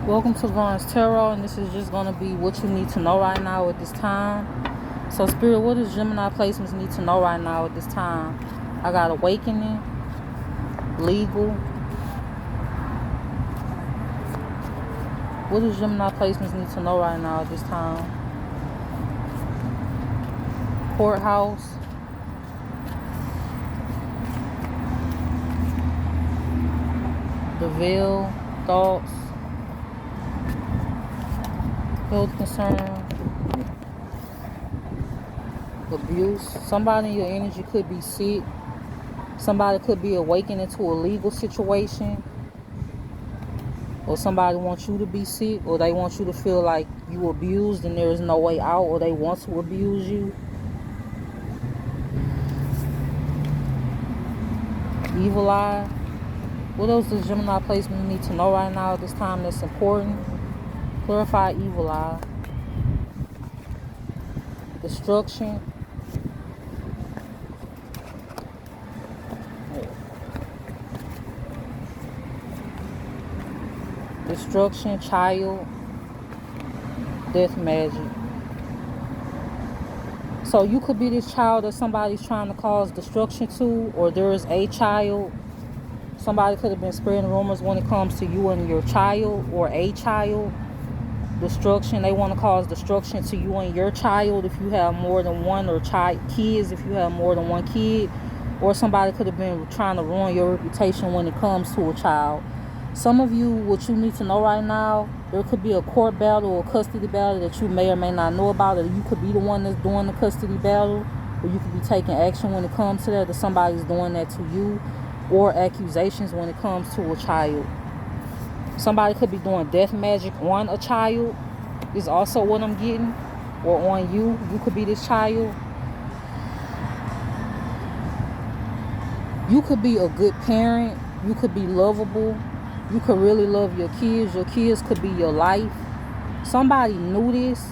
Welcome to Lauren's Tarot, and this is just going to be what you need to know right now at this time. So, Spirit, what does Gemini placements need to know right now at this time? I got awakening, legal. What does Gemini placements need to know right now at this time? Courthouse, the veil, thoughts, health concern, abuse. Somebody in your energy could be sick. Somebody could be awakening to a legal situation. Or somebody wants you to be sick. Or they want you to feel like you abused and there is no way out. Or they want to abuse you. Evil eye. What else does Gemini placement need to know right now at this time that's important? Clarify evil eye. Destruction. Destruction, child, death magic. So you could be this child that somebody's trying to cause destruction to, or there is a child. Somebody could have been spreading rumors when it comes to you and your child, or a child. Destruction. They want to cause destruction to you and your child if you have more than one, or kids if you have more than one kid. Or somebody could have been trying to ruin your reputation when it comes to a child. Some of you, what you need to know right now, there could be a court battle or a custody battle that you may or may not know about, or you could be the one that's doing the custody battle, or you could be taking action when it comes to that somebody's doing that to you, or accusations when it comes to a child. Somebody could be doing death magic on a child, is also what I'm getting, or on you. You could be this child. You could be a good parent. You could be lovable. You could really love your kids. Your kids could be your life. Somebody knew this.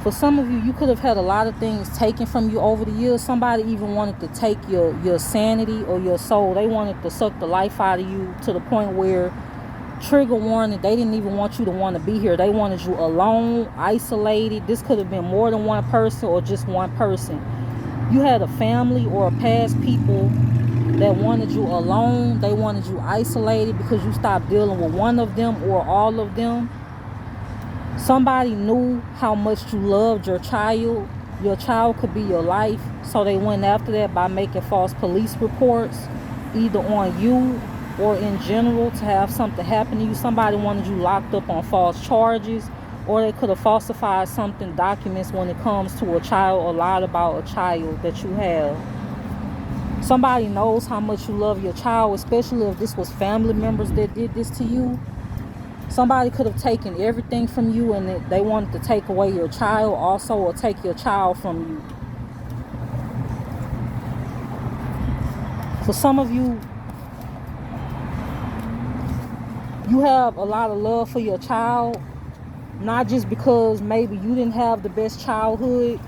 For some of you, you could have had a lot of things taken from you over the years. Somebody even wanted to take your sanity or your soul. They wanted to suck the life out of you to the point where, trigger warning, they didn't even want you to want to be here. They wanted you alone, isolated. This could have been more than one person or just one person. You had a family or a past people that wanted you alone. They wanted you isolated because you stopped dealing with one of them or all of them. Somebody knew how much you loved your child. Your child could be your life. So they went after that by making false police reports, either on you or in general, to have something happen to you. Somebody wanted you locked up on false charges, or they could have falsified something, documents, when it comes to a child, or lied about a child that you have. Somebody knows how much you love your child, especially if this was family members that did this to you. Somebody could have taken everything from you, and they wanted to take away your child also, or take your child from you. For some of you, you have a lot of love for your child, not just because maybe you didn't have the best childhood,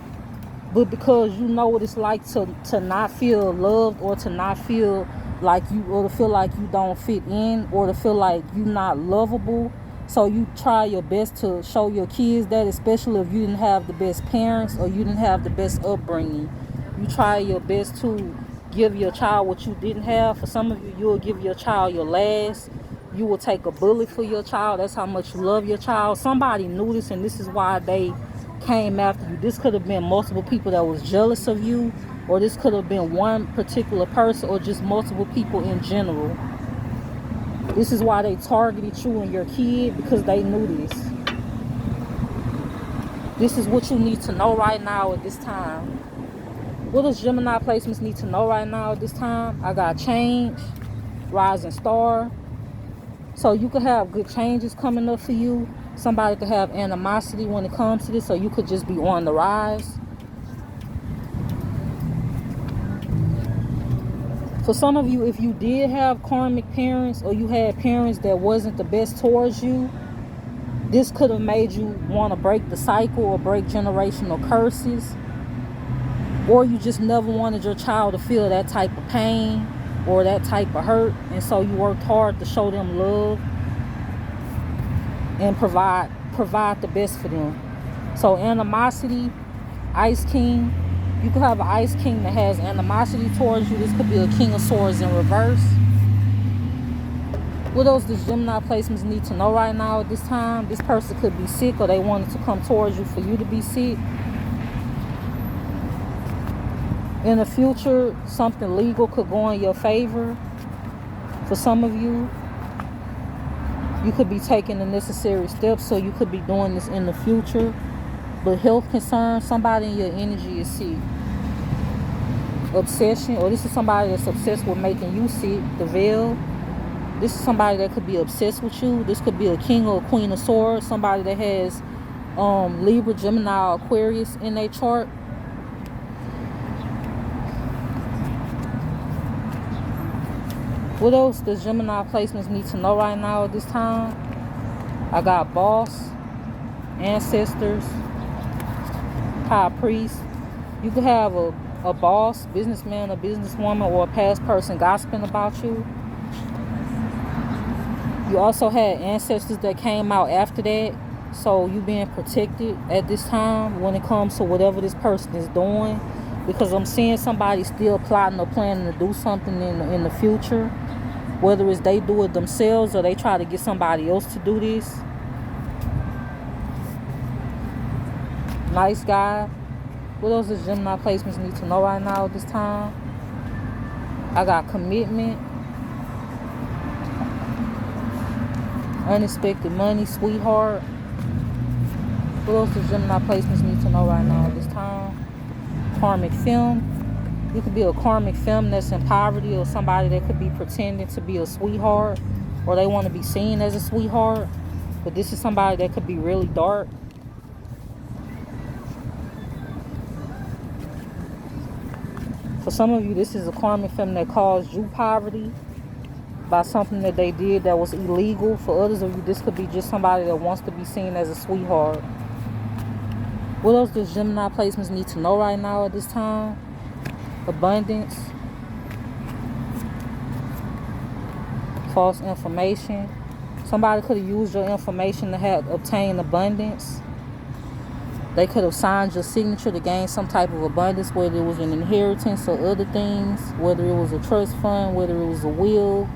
but because you know what it's like to not feel loved, or to not feel like you, or to feel like you don't fit in, or to feel like you're not lovable. So you try your best to show your kids that, especially if you didn't have the best parents or you didn't have the best upbringing. You try your best to give your child what you didn't have. For some of you, you'll give your child your last. You will take a bullet for your child. That's how much you love your child. Somebody knew this, and this is why they came after you. This could have been multiple people that was jealous of you, or this could have been one particular person, or just multiple people in general. This is why they targeted you and your kid, because they knew this. This is what you need to know right now at this time. What does Gemini placements need to know right now at this time? I got change, rising star. So you could have good changes coming up for you. Somebody could have animosity when it comes to this, so you could just be on the rise. For some of you, if you did have karmic parents, or you had parents that wasn't the best towards you, this could have made you want to break the cycle or break generational curses. Or you just never wanted your child to feel that type of pain or that type of hurt, and so you worked hard to show them love. and provide the best for them. So animosity, Ice King, you could have an Ice King that has animosity towards you. This could be a King of Swords in reverse. What else does Gemini placements need to know right now at this time? This person could be sick, or they wanted to come towards you for you to be sick. In the future, something legal could go in your favor. For some of you, you could be taking the necessary steps, so you could be doing this in the future. But health concerns, somebody in your energy is sick. Obsession, or this is somebody that's obsessed with making you sick. The veil. This is somebody that could be obsessed with you. This could be a King or a Queen of Swords. Somebody that has Libra, Gemini, or Aquarius in their chart. What else does Gemini placements need to know right now at this time? I got boss, ancestors, high priest. You could have a boss, businessman, a businesswoman, or a past person gossiping about you. You also had ancestors that came out after that. So you being protected at this time when it comes to whatever this person is doing. Because I'm seeing somebody still plotting or planning to do something in the future. Whether it's they do it themselves or they try to get somebody else to do this. Nice guy. What else does Gemini placements need to know right now at this time? I got commitment. Unexpected money, sweetheart. What else does Gemini placements need to know right now at this time? Karmic film. You could be a karmic femme that's in poverty, or somebody that could be pretending to be a sweetheart, or they want to be seen as a sweetheart. But this is somebody that could be really dark. For some of you, this is a karmic femme that caused you poverty by something that they did that was illegal. For others of you, this could be just somebody that wants to be seen as a sweetheart. What else does Gemini placements need to know right now at this time? Abundance. False information. Somebody could have used your information to have obtained abundance. They could have signed your signature to gain some type of abundance, whether it was an inheritance or other things, whether it was a trust fund, whether it was a will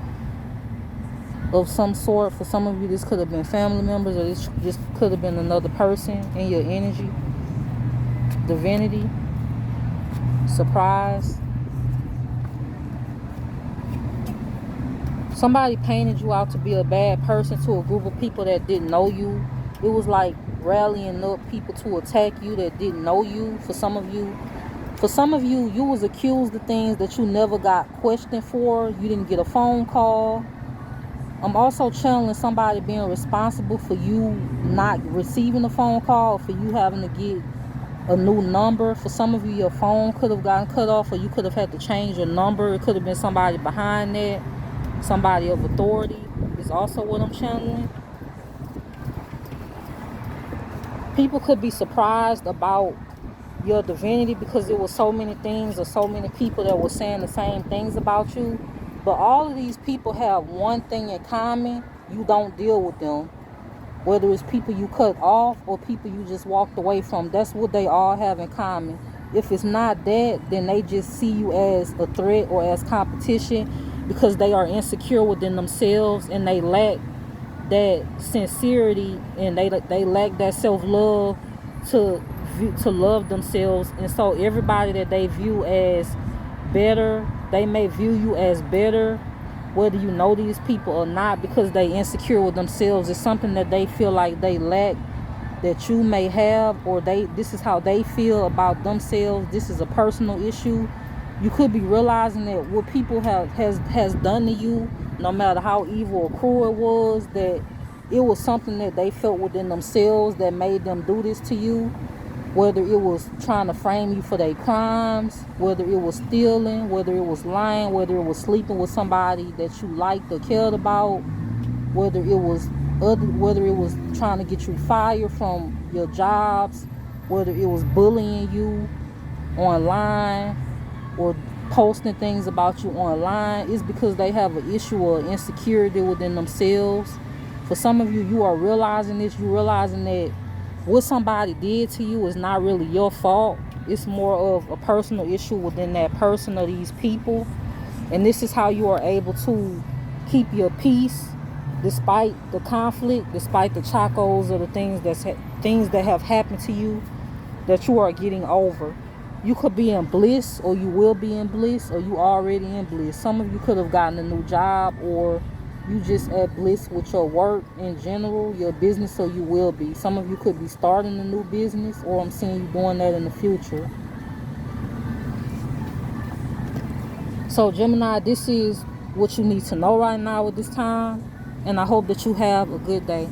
of some sort. For some of you, this could have been family members, or this just could have been another person in your energy. Divinity. Surprise. Somebody painted you out to be a bad person to a group of people that didn't know you. It was like rallying up people to attack you that didn't know you. For some of you, you was accused of things that you never got questioned for. You didn't get a phone call. I'm also channeling somebody being responsible for you not receiving a phone call, for you having to get a new number. For some of you, your phone could have gotten cut off, or you could have had to change your number. It could have been somebody behind that, somebody of authority. Is also what I'm channeling. People could be surprised about your divinity because there were so many things or so many people that were saying the same things about you. But all of these people have one thing in common: you don't deal with them. Whether it's people you cut off or people you just walked away from, that's what they all have in common. If it's not that, then they just see you as a threat or as competition because they are insecure within themselves and they lack that sincerity and they lack that self-love to love themselves. And so everybody that they view as better, they may view you as better, whether you know these people or not, because they insecure with themselves. It's something that they feel like they lack that you may have, or this is how they feel about themselves. This is a personal issue. You could be realizing that what people has done to you, no matter how evil or cruel it was, that it was something that they felt within themselves that made them do this to you. Whether it was trying to frame you for their crimes, whether it was stealing, whether it was lying, whether it was sleeping with somebody that you liked or cared about, whether it was trying to get you fired from your jobs, whether it was bullying you online or posting things about you online, is because they have an issue or insecurity within themselves. For some of you, you are realizing this. You're realizing that what somebody did to you is not really your fault. It's more of a personal issue within that person or these people. And this is how you are able to keep your peace despite the conflict, despite the chacos or the things that have happened to you that you are getting over. You could be in bliss, or you will be in bliss, or you already in bliss. Some of you could have gotten a new job, or you just at bliss with your work in general, your business, or you will be. Some of you could be starting a new business, or I'm seeing you doing that in the future. So Gemini, this is what you need to know right now at this time, and I hope that you have a good day.